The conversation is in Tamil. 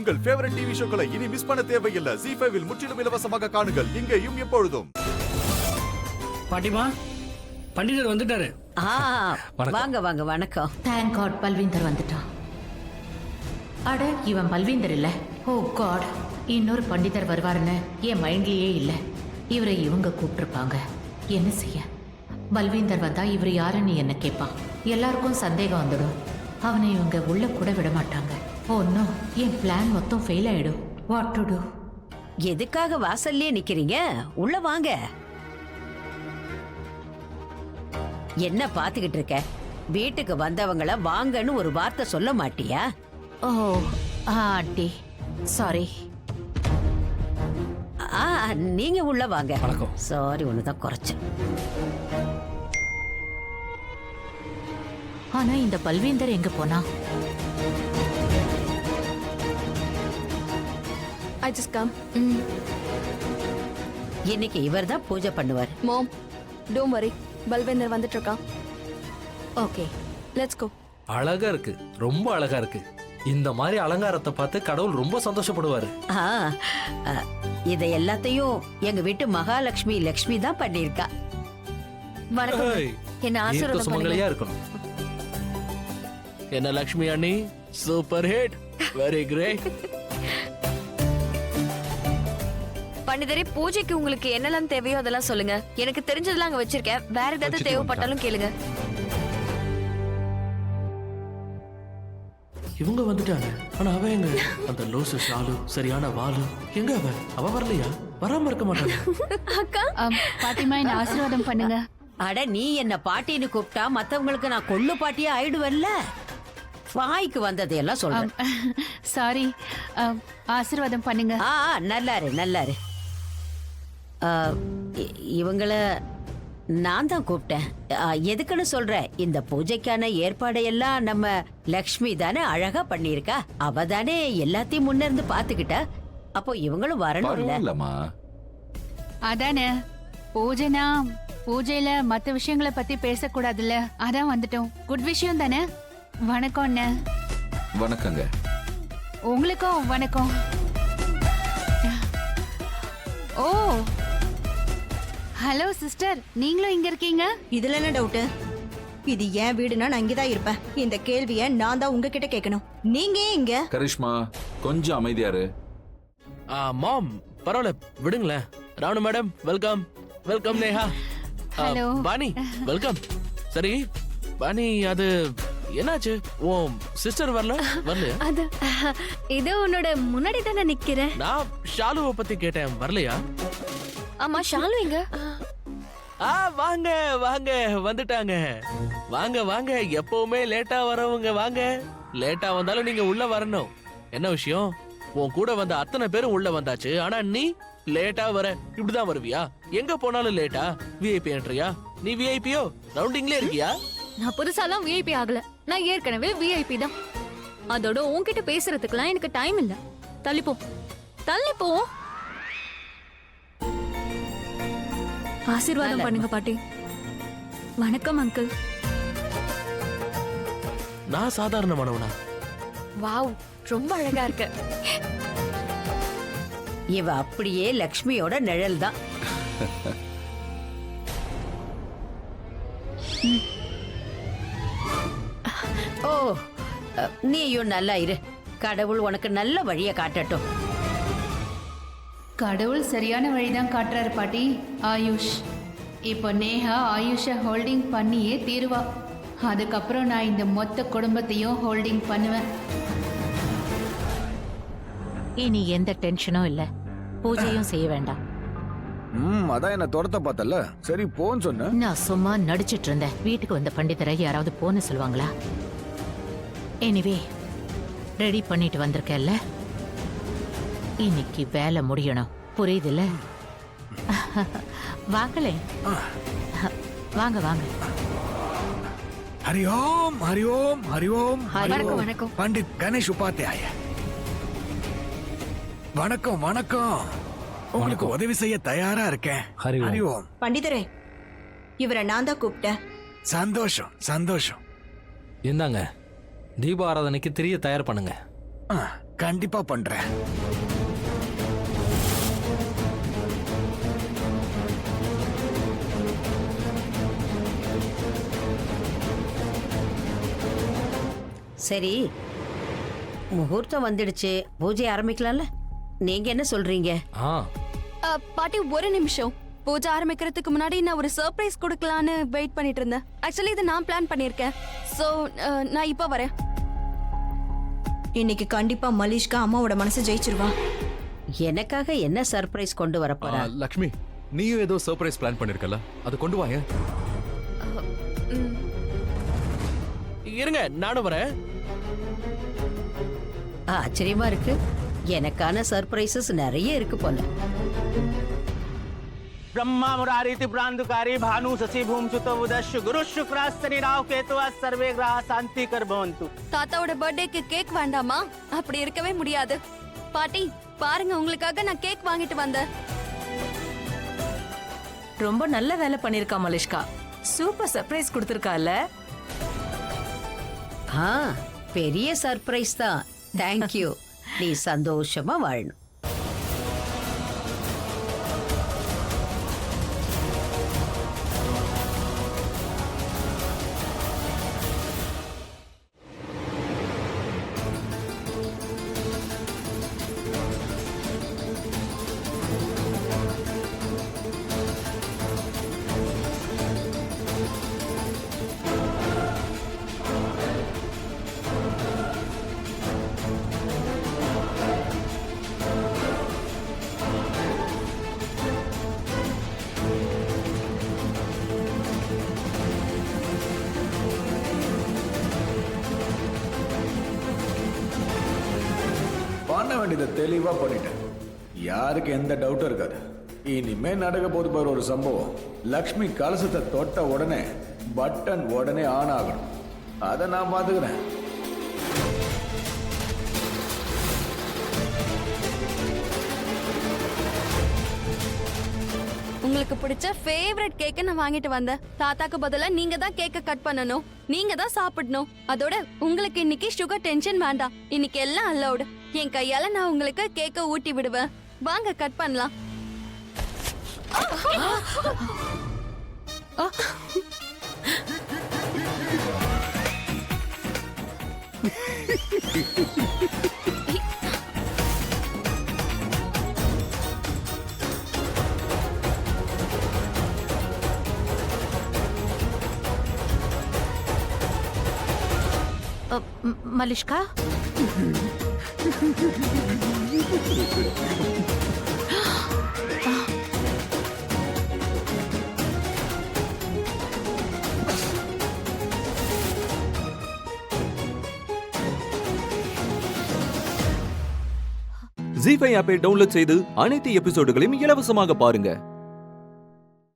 உங்கள் ஃபேவரட் டிவி ஷோக்களை இனி மிஸ் பண்ண தேவையில்லை. ZEE5 இல் முற்றிலும் இலவசமாக காணுங்கள். இங்கேயும் எப்பொழுதும். பாட்டிமா, பண்டிதர் வந்துட்டாரு. வாங்க வாங்க. வணக்கம். தேங்க் காட் பல்வீந்தர் வந்துட்டான். அட, இவன் பல்வீந்தர் இல்ல. ஓ காட், இன்னொரு பண்டிதர் வருவாருன்னு என் மைண்ட்லயே இல்ல. இவரை இவங்க கூப்பிட்டுருப்பாங்க. என்ன செய்ய? பல்வீந்தர் வந்தா இவர் யாருன்னு என்ன கேட்பான். எல்லாருக்கும் சந்தேகம் வந்துடும். அவனை இவங்க உள்ள கூட விட மாட்டாங்க. ஓ நோ, என் பிளான் மொத்தம் ஃபெயில் ஆயிடும். What to to? எதுக்காக வாசல்லே நிக்கிறீங்க? உள்ள வாங்க. என்ன பாத்துக்கிட்டு இருக்க? வீட்டுக்கு வந்தவங்கள வாங்கன்னு ஒரு வார்த்தை சொல்ல மாட்டியா? ஓ ஆண்டி, சாரி. நீங்க உள்ள வாங்க. வணக்கம். சாரி, ஒண்ணுதான் குறைச்சு. ஆனா இந்த பல்வீந்தர் எங்க போனா? I just come. இன்னைக்கு இவர் தான் பூஜை பண்ணுவார். Mom, don't worry. பல்வேந்தர் வந்துட்டு இருக்கான். Okay, Let's go. அழகா இருக்கு, ரொம்ப அழகா இருக்கு. இந்த மாதிரி அலங்காரத்தை பார்த்து கடவுள் ரொம்ப சந்தோஷப்படுவாரு. இதை எல்லாத்தையும் எங்க வீட்டு மகாலட்சுமி லட்சுமி தான் பண்ணிருக்கா. வணக்கம். என்ன ஆசீர்வாதம் சுமங்கலியா இருக்கணும். என்ன லக்ஷ்மி அண்ணி, சூப்பர் ஹிட், வெரி கிரேட். பண்டிதரே, பூஜைக்கு உங்களுக்கு என்னெல்லாம் தேவையோ அதெல்லாம் சொல்லுங்க. எனக்கு தெரிஞ்சதெல்லாம் அங்க வச்சிருக்கேன். வேற ஏதாவது தேவைப்பட்டாலும் கேளுங்க. இவங்க வந்துட்டாங்க. ஆனா அவ எங்க? அந்த லோசு ஷாலு, சரியான வாலு எங்க? அவ வரலையா? வராம இருக்க மாட்டாங்க. அக்கா, பாட்டிமா என்ன ஆசீர்வாதம் பண்ணுங்க. அட, நீ என்ன பாட்டின்னு கூப்பிட்டா மத்தவங்களுக்கு நான் கொள்ளு பாட்டியா ஆயிடுவல்ல. வாய்க்கு வந்ததையெல்லாம் சொல்றேன். சாரி, ஆசீர்வாதம் பண்ணுங்க. நல்லாரு நல்லாரு. இவங்கள நான் தான் கூப்பிட்டேன். எதுக்குன்னு சொல்றேன். இந்த பூஜைக்கான ஏற்பாடையெல்லாம் நம்ம லக்ஷ்மி தானே அழகா பண்ணிருக்கா. அவ தானே எல்லாத்தையும் முன்ன இருந்து பாத்துக்கிட்டா. அப்போ இவங்களும் வரணும்ல. அதானே பூஜைனா, பூஜையில மத்த விஷயங்களை பத்தி பேசக்கூடாதுல்ல. அதான் வந்துட்டோம். குட் விஷயம் தானே. வணக்கம் அண்ணா. வணக்கங்க. உங்களுக்கும் வணக்கம். ஓ, ஹலோ சிஸ்டர், நீங்களும் இங்க இருக்கீங்க? இதுல என்ன டவுட்? இது என் வீடுனா நான் இங்கதான் இருப்பேன். இந்த கேள்விய நான் தான் உங்ககிட்ட கேட்கணும். நீங்க ஏன் இங்க? கரிஷ்மா, கொஞ்சம் அமைதியாரு. மாம், பரவாயில்ல, விடுங்களேன். Ranu madam, welcome. Welcome Neha. Hello Pani, welcome. சரி பாணி, அது என்னாச்சு? ஓ சிஸ்டர் வரலையா? அது இது உன்னோட முன்னாடி தானே நிக்கிறேன். நான் ஷாலுவை பத்தி கேட்டேன், வரலையா? ஆமா, ஷாலு எங்க? வாங்க வாங்க, வந்துட்டாங்க. வாங்க வாங்க, எப்பவுமே லேட்டா வரவங்க வாங்க. லேட்டா வந்தாலும் நீங்க உள்ள வரணும். என்ன விஷயம்? உன் கூட வந்த அத்தனை பேரும் உள்ள வந்தாச்சு. ஆனா நீ லேட்டா வர. இப்படிதான் வருவியா? எங்க போனாலும் லேட்டா? விஐபி என்ட்ரியா? நீ விஐபியோ? ரவுண்டிங்ல இருக்கியா? நான் புதுசாலாம் விஐபி ஆகல. நான் ஏற்கனவே விஐபி தான். அதோட உன்கிட்ட பேசுறதுக்குலாம் எனக்கு டைம் இல்ல. தள்ளிப்போ தள்ளிப்போ. ஆசீர்வாதம் பண்ணுங்க பாட்டி. வணக்கம் அங்கிள். நான் சாதாரணமானவனா? வாவ், ரொம்ப அழகா இருக்கு. இவ அப்படியே லக்ஷ்மியோட நிழல் தான். ஓ, நீயும் நல்லா இரு. கடவுள் உனக்கு நல்ல வழிய காட்டட்டும். கடவுள் சரியான வழிதான் காட்டுறாரு பாட்டி. ஆயுஷ், இப்போ நேஹா ஆயுஷ ஹோல்டிங் பண்ணியே தீருவா. அதுக்கப்புறம் நான் இந்த மொத்த குடும்பத்தையும் ஹோல்டிங் பண்ணுவேன். இனி எந்த டென்ஷனும் இல்ல. பூஜையும் செய்ய வேண்டாம். அதான் என்ன தொடத்த பார்த்தல. சரி போன்னு சொன்ன. நான் சும்மா நடிச்சிட்டு இருந்தேன். வீட்டுக்கு வந்த பண்டிதரை யாராவது போன்னு சொல்லுவாங்களா? எனிவே, ரெடி பண்ணிட்டு வந்திருக்கேல்ல. இன்னைக்கு வேலை முடியணும், புரியுதுல்ல? வாங்களே, வாங்க வாங்க. ஹரி ஓம், ஹரி ஓம், ஹரி ஓம். வணக்கம் வணக்கம். பண்டித் கணேஷ் உபாத்யாய. வணக்கம் வணக்கம். உங்களுக்கு உதவி செய்ய தயாரா இருக்கேன். ஹரி ஓம். பண்டிதரே, இவரை நான் தான் கூப்பிட்டேன். சந்தோஷம் சந்தோஷம். இந்தாங்க, தீப ஆராதனைக்கு திரிய தயார் பண்ணுங்க. கண்டிப்பா பண்றேன். சரி, முகூர்த்தம் வந்துடுச்சு, பூஜை ஆரம்பிக்கலாம்ல? நீங்க என்ன சொல்றீங்க? ஆ பாட்டி ஒரு நிமிஷம். பூஜை ஆரம்பிக்கிறதுக்கு முன்னாடி நான் ஒரு சர்ப்ரைஸ் கொடுக்கலான்னு வெயிட் பண்ணிட்டு இருந்தேன். ஆக்சுவலி இதை நான் பிளான் பண்ணியிருக்கேன். ஸோ நான் இப்போ வரேன். இன்னைக்கு கண்டிப்பா மலிஷ்கா அம்மாவோட மனசை ஜெயிச்சிருவா. எனக்காக என்ன சர்ப்ரைஸ் கொண்டு வர போறா? லக்ஷ்மி, நீயும் ஏதோ சர்ப்ரைஸ் பிளான் பண்ணிருக்கல, அதை கொண்டு வாங்க. இருங்க, நானும் வரேன். ஆச்சரியமா இருக்கு. எனக்கான சர்ப்ரைசஸ் நிறைய இருக்கு போல. ब्रह्मा मुरारीति प्रांतुकारी भानु शशि भूम सुत उदस्य गुरु शुक्र शनि राहु केतु सर्वे ग्रह शांति कर भवन्तु. தாத்தாவோட பர்த்டேக்கு கேக் வேண்டாமா? அப்படி இருக்கவே முடியாது. பாட்டி பாருங்க, உங்களுக்காக நான் கேக் வாங்கிட்டு வந்தேன். ரொம்ப நல்ல வேலை பண்ணிருக்கா மலிஷ்கா. Super surprise கொடுத்திருக்கால. பெரிய சர்ப்ரைஸ் தான். தேங்க்யூ. நீ சந்தோஷமா வாழணும். பண்ண வேண்டியதை தெளிவா பண்ணிட்டேன். யாருக்கு எந்த டவுட்டும் இருக்காது. இனிமே நடக்க போது பாரு ஒரு சம்பவம். லக்ஷ்மி கலசத்தை தொட்ட உடனே பட்டன் உடனே ஆன் ஆகணும். அதை நான் பாத்துக்கிறேன். உங்களுக்கு பிடிச்ச ஃபேவரட் கேக்க நான் வாங்கிட்டு வந்தேன். தாத்தாக்கு பதிலா நீங்க தான் கேக்க கட் பண்ணணும், நீங்க தான் சாப்பிடணும். அதோட உங்களுக்கு இன்னைக்கு சுகர் டென்ஷன் வேண்டாம். இன்னைக்கு எல்லாம் அலௌட். என் கையால நான் உங்களுக்கு கேக்க ஊட்டி விடுவேன். வாங்க கட் பண்ணலாம். மலிஷ்கா, ஜீ5 ஆப்பை டவுன்லோட் செய்து அனைத்து எபிசோடுகளையும் இலவசமாக பாருங்க.